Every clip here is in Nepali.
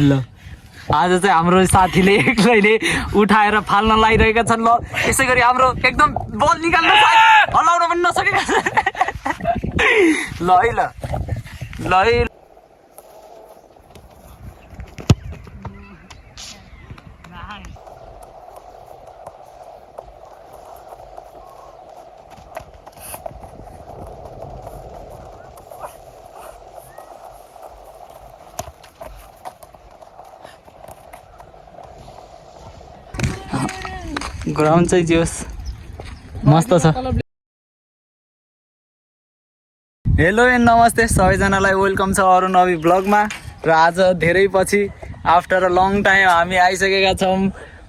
ल आज चाहिँ हाम्रो साथीले एक्लैले उठाएर फाल्न लागिरहेका छन्। ल यसै गरी हाम्रो एकदम बल निकाल्न हल्लाउन पनि नसकेका छन्। ल है ल ल है ग्राउन्ड चाहिँ जोस् मस्त छ। हेलो एन्ड नमस्ते सबैजनालाई, वेलकम छ अरू नवी ब्लगमा। र आज धेरै पछि आफ्टर अ लङ टाइम हामी आइसकेका छौँ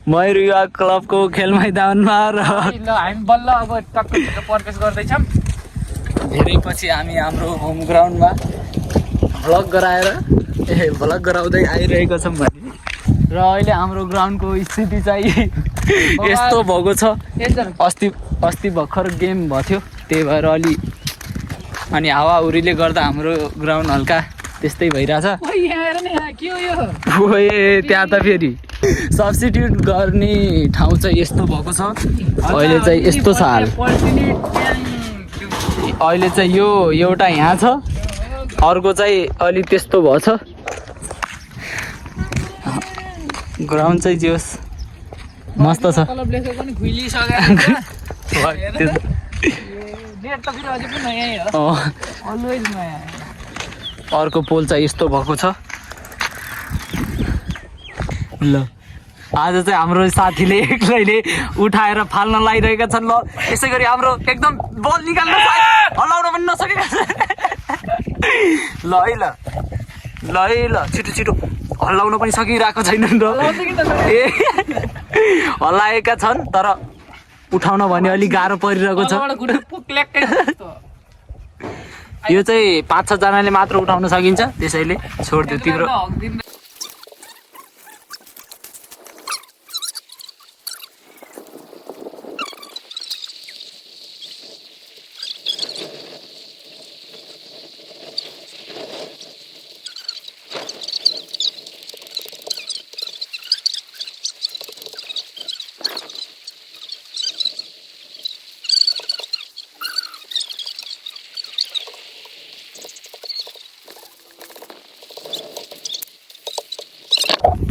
मयूर युवा क्लबको खेल मैदानमा। र हामी बल्ल अब टक्क प्रवेश गर्दैछौँ। धेरै पछि हामी हाम्रो होम ग्राउन्डमा भ्लग गराउँदै आइरहेको छौँ भने। र अहिले हाम्रो ग्राउन्डको स्थिति चाहिँ यस्तो भएको छ। अस्ति भर्खर गेम भएको थियो, त्यही भएर अनि हावाहुरीले गर्दा हाम्रो ग्राउन्ड हल्का त्यस्तै भइरहेछ। त्यहाँ त फेरि सब्स्टिट्युट गर्ने ठाउँ चाहिँ यस्तो भएको छ। अहिले चाहिँ यस्तो छ हाल। अहिले चाहिँ यो एउटा यहाँ छ, अर्को चाहिँ अलि त्यस्तो भएछ। ग्राउन्ड चाहिँ जोस् मस्त छ। अर्को पोल चाहिँ यस्तो भएको छ। ल आज चाहिँ हाम्रो साथीले एक्लैले उठाएर फाल्न लागिरहेका छन्। ल यसै गरी हाम्रो एकदम बल निकाल्न हल्लाउन पनि नसकेका छन्। ल है ल ल है ल छिटो हल्लाउन पनि सकिरहेको छैन र ए हल्लाएका छन्, तर उठाउन भने अलिक गाह्रो परिरहेको छ। यो चाहिँ 5-6 जनाले मात्र उठाउन सकिन्छ, त्यसैले छोडिदियो तिम्रो।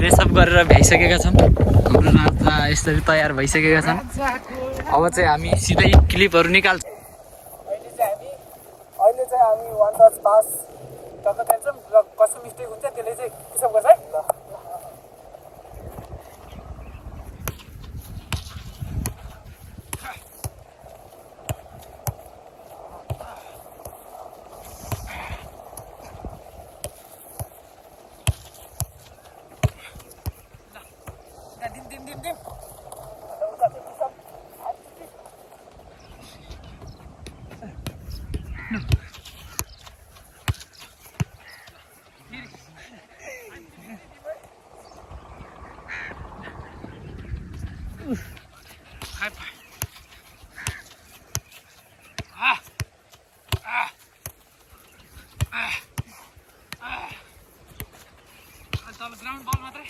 ड्रेसअप गरेर भ्याइसकेका छन्। हाम्रो राजा यसरी तयार भइसकेका छन्। अब चाहिँ हामी सिधै क्लिपहरू निकाल्छौँ। अहिले चाहिँ हामी वान टच पास टक्क खेल्छौँ र कस्तो मिस्टेक हुन्छ त्यसले चाहिँ किसम गर्छ है। ल ग्राउन्ड बल मात्रै।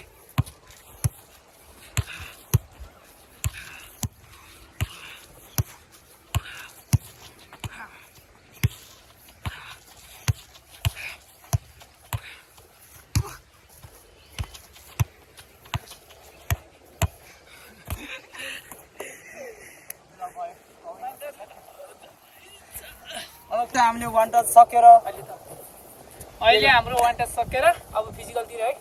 अब चाहिँ हामीले वान टच सकेर अहिले हाम्रो वान टच सकेर अब फिजिकलतिर है।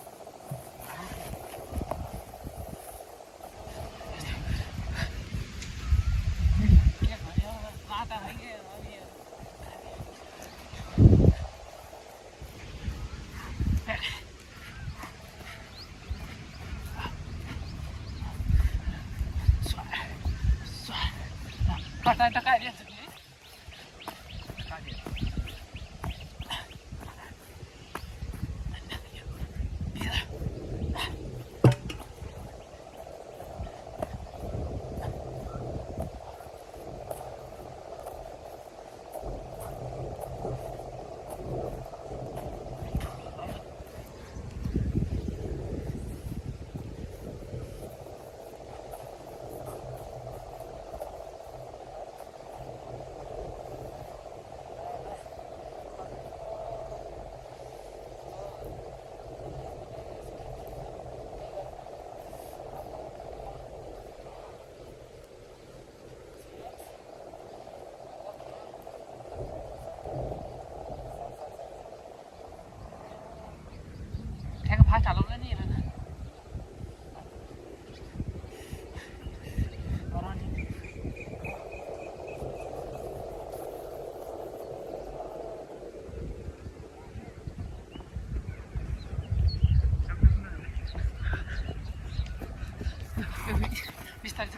बिस्तारै छ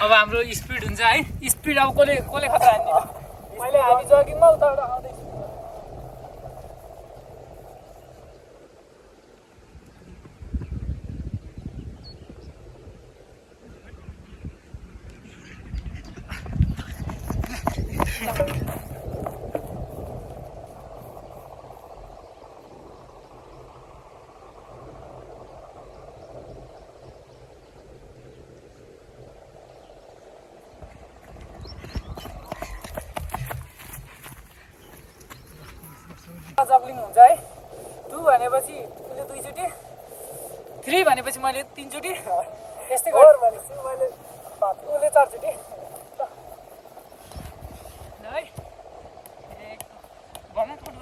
अब हाम्रो स्पिड हुन्छ है स्पिड अब कसले खतरा हान्ने मैले हामी जगिङमा उताबाट आउँदैछु जग्लिङ हुन्छ है 2 भनेपछि उसले 2 चोटि 3 भनेपछि मैले 3 चोटि यस्तै गरेर भनेपछि मैले उसले 4 चोटि ल है एक गर्न थोड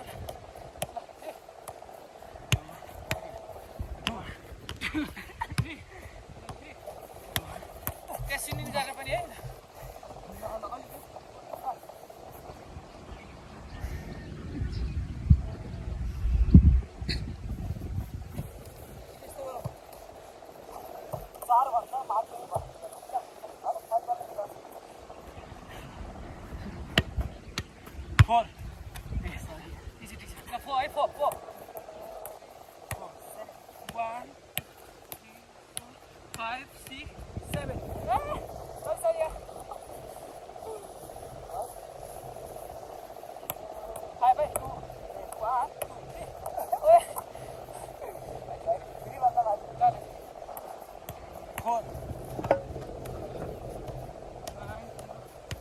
त्यसरी जाने पनि है Four. Sorry. Easy. Four. 1, 2, 5, 6, 7. Sorry. 5, 2, 1, 2, 3. 4.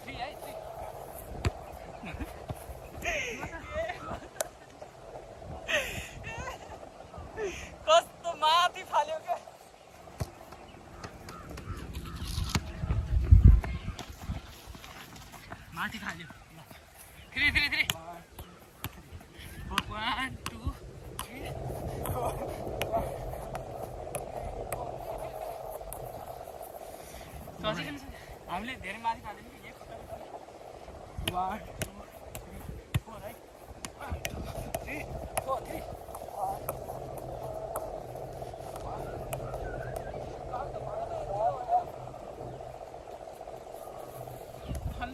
3, 3. कस्तो माथि फाल्यो क्या माथि फाल्यो 3 1 2 3 हामीले धेरै माथि फाल्यो नि 1 2 3 4 है 3 4 3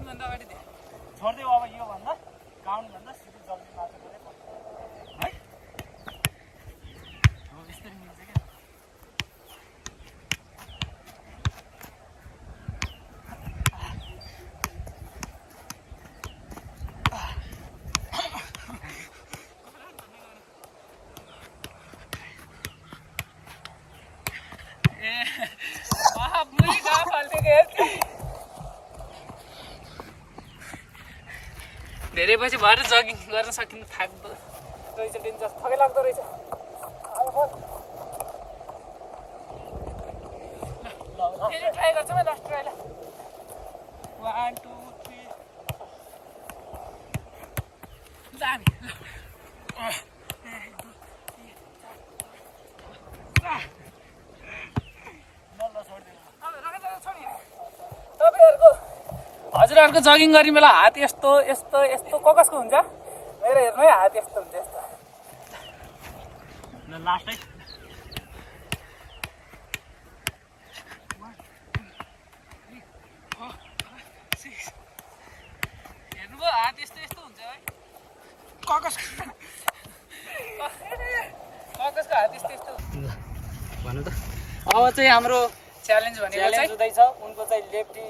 भन्दा अगाडि दे छोड्दै अब यो भन्दा काउन्ट भन्दा सिधै जल्दी मात्र गर्दै पर्छ है हो यस्तै मिल्छ क्या मुली कहाँ फाल्थ्यो क्या धेरै पछि भएर जगिङ गर्न सकिनु थाक्दो रहेछ डेन्जर थकै लाग्दो रहेछ फेरि ट्राई गर्छु म लास्ट ट्राई ल 1 2 3 जाने हजुरहरूको जगिङ गर्ने बेला हात यस्तो ककसको हुन्छ मेरो हेर्नु है हात यस्तो हुन्छ यस्तो ल लास्ट है हेर्नुभयो हात यस्तो हुन्छ है ककसको हात यस्तो भन्नु त अब चाहिँ हाम्रो च्यालेन्ज भनेको चाहिँ हुँदैछ उनको चाहिँ लेफ्टी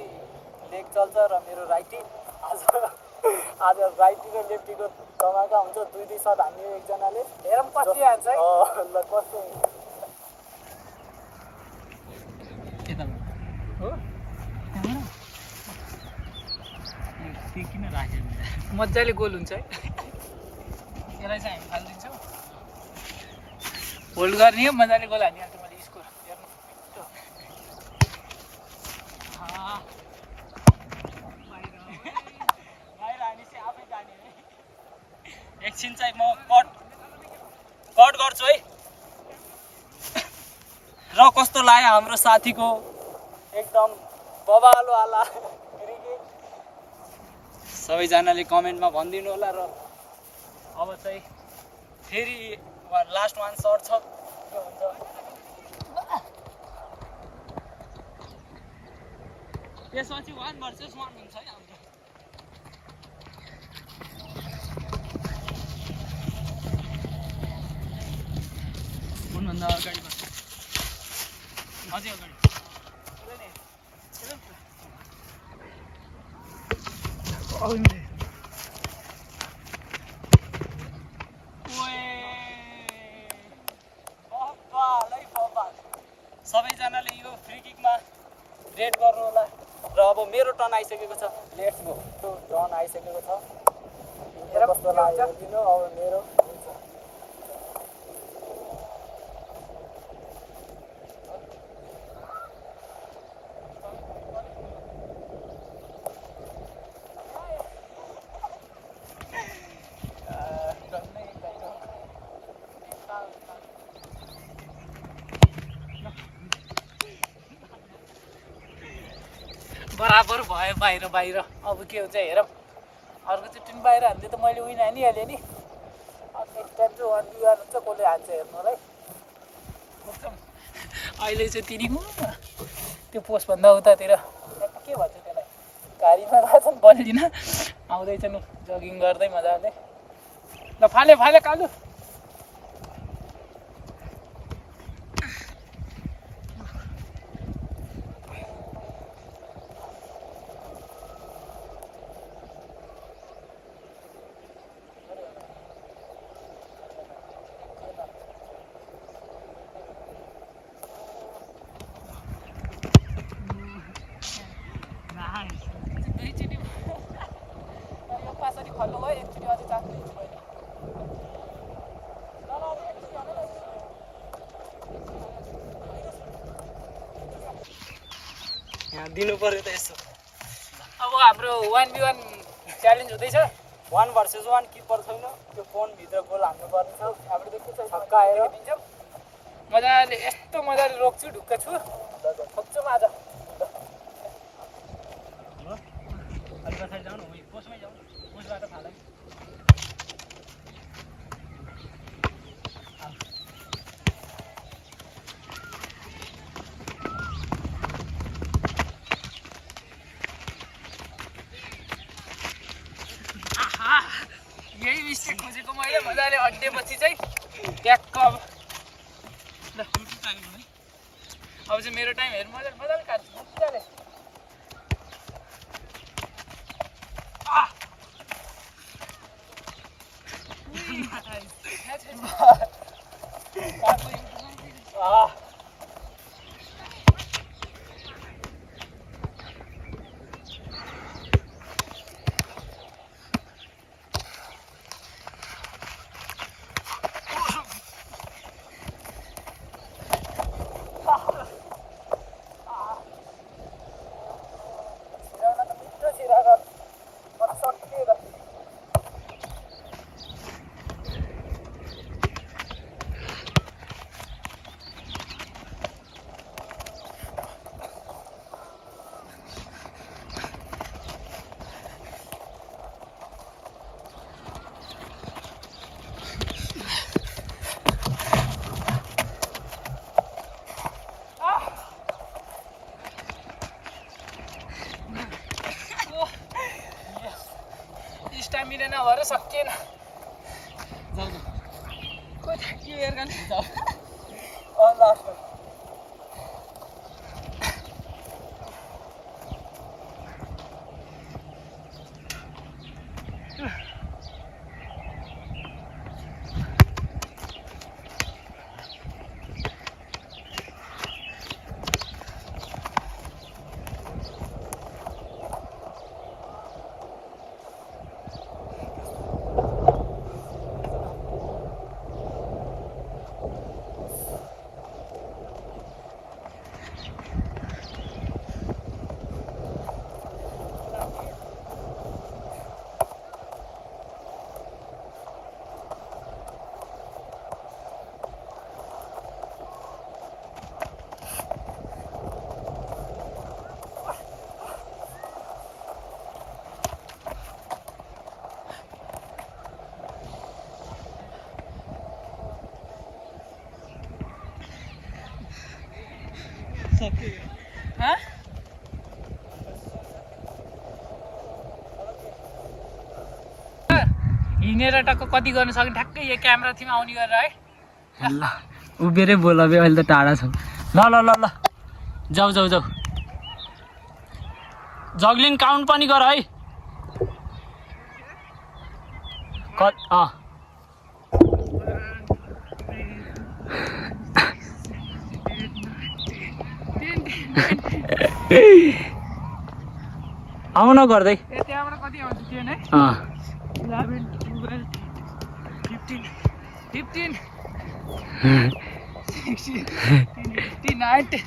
लेग चल्छ र मेरो राइटी आज राइटी र लेफ्टीको धमाका हुन्छ 2 शट हान्यो एकजनाले हेरौँ कति हान्छ है ल कस्तो हो किन राखेको मजाले गोल हुन्छ है यसलाई चाहिँ हामी फालिदिन्छौँ होल्ड गर्ने हो मजाले गोल हानिहाल्थ्यो मैले स्कोर हेर्नु बाहिर हानेपछि आफै जाने है एकछिन चाहिँ म कट गर्छु है र कस्तो लाग्यो हाम्रो साथीको एकदम बबालो आला सबैजनाले कमेन्टमा भनिदिनु होला र अब चाहिँ फेरि लास्ट वान सर्ट छ के हुन्छ त्यसपछि 1 भर्सेस 1 हुन्छ है हाम्रो भन्दा अगाडि अझै अगाडि सबैजनाले यो फ्री किकमा रेड गर्नु होला र अब मेरो टर्न आइसकेको छ लेट्स गो टर्न आइसकेको छ कस्तो लाग्यो दिनु अब मेरो बराबर भयो बाहिर बाहिर अब के हुन्छ हेरौँ अर्कोचोटि पनि बाहिर हाल्दै त मैले विन हानिहालेँ नि अब नेक्स्ट टाइम चाहिँ 1v1 हुन्छ कसले हान्छ हेर्नुलाई अहिले चाहिँ तिनीको त्यो पोस्टभन्दा उतातिर के भन्छ त्यसलाई गाडीमा रहेछन् बलिदिन आउँदैछन् जगिङ गर्दै मजाले ल फाले फाले कालु यहाँ दिनु पर्यो त यसो अब हाम्रो 1v1 च्यालेन्ज हुँदैछ 1 भर्सेस 1 किपर छैन त्यो फोनभित्र गोल हान्नुपर्ने छ हाम्रो त के छ छक्का आएर दिन्छौँ मजाले यस्तो मजाले रोक्छु ढुक्क छु खोज्छौँ आज अलि पछाडि जाउँ न पोस्टमै जाउँ पोस्टबाट फालै यही मिस्टेक खोजेको मैले मजाले अड्डेपछि चाहिँ ट्याक्क अब ल अब चाहिँ मेरो टाइम हेर्नु मजाले काट्छु मजाले स्टामिना नभएर सकिएन कोही थाकियो हेर्न लास्ट हिँडेर टक्क कति गर्न सक्ने ठ्याक्कै यो क्यामेरा थिम आउने गरेर है ल उभिएरै बोल अब अहिले त टाढा छौ ल ल ल ल जाऊ जाऊ जाऊ जग्लिङ काउन्ट पनि गर है आउन गर्दै त्यहाँबाट कति आउँछ 10 है 11 12 15 16 17 18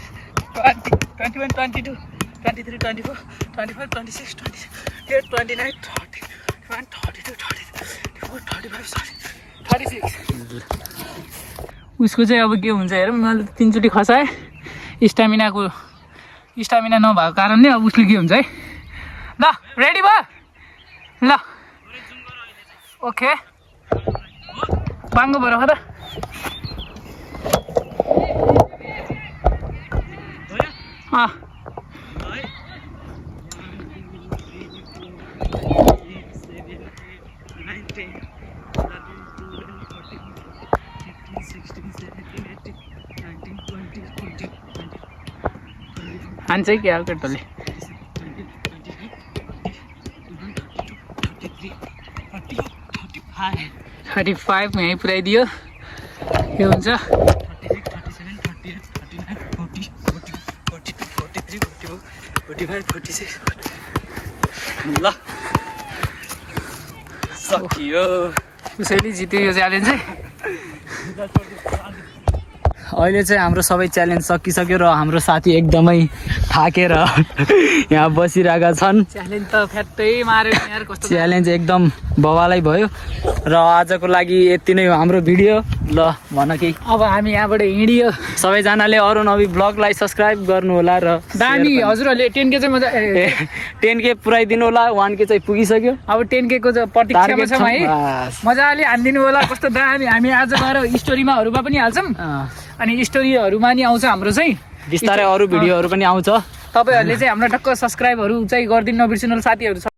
20 21 22 23 24 25 26 28 29 30 31 32 33 34 35 36 उसको चाहिँ अब के हुन्छ हेरौँ मैले 3 चोटि खसाएँ स्टामिना नभएको कारणले अब उसले के हुन्छ है ल रेडी भयो ल ओके बाङ्गो भएर हो त हान्छ है क्या केटोले 35 यहीँ पुऱ्याइदियो के हुन्छ 36 37 38 39 40 41 42 43 44 45 46 ल सकियो उसैले जित्यो यो च्यालेन्ज चाहिँ अहिले चाहिँ हाम्रो सबै च्यालेन्ज सकिसक्यो र हाम्रो साथी एकदमै थाकेर यहाँ बसिरहेका छन् च्यालेन्ज त फ्याट्टै मार्यो यार कस्तो च्यालेन्ज एकदम बवालै भयो र आजको लागि यति नै हो हाम्रो भिडियो ल भन केही अब हामी यहाँबाट हिँडियो सबैजनाले अरुण अभि ब्लगलाई सब्सक्राइब गर्नु होला र दामी हजुरहरूले 10K चाहिँ मजा 10K पुऱ्याइदिनु होला 1K चाहिँ पुगिसक्यो अब 10K को प्रतीक्षामा छौँ है मजाले हानिदिनु होला कस्तो दामी हामी आज गएर स्टोरीमाहरूमा पनि हाल्छौँ अनि स्टोरीहरूमा नि आउँछ हाम्रो चाहिँ बिस्तारै अरू भिडियोहरू पनि आउँछ तपाईँहरूले चाहिँ हाम्रो टक्क सब्सक्राइबहरू चाहिँ गरिदिनु नबिर्सिनु होला साथीहरू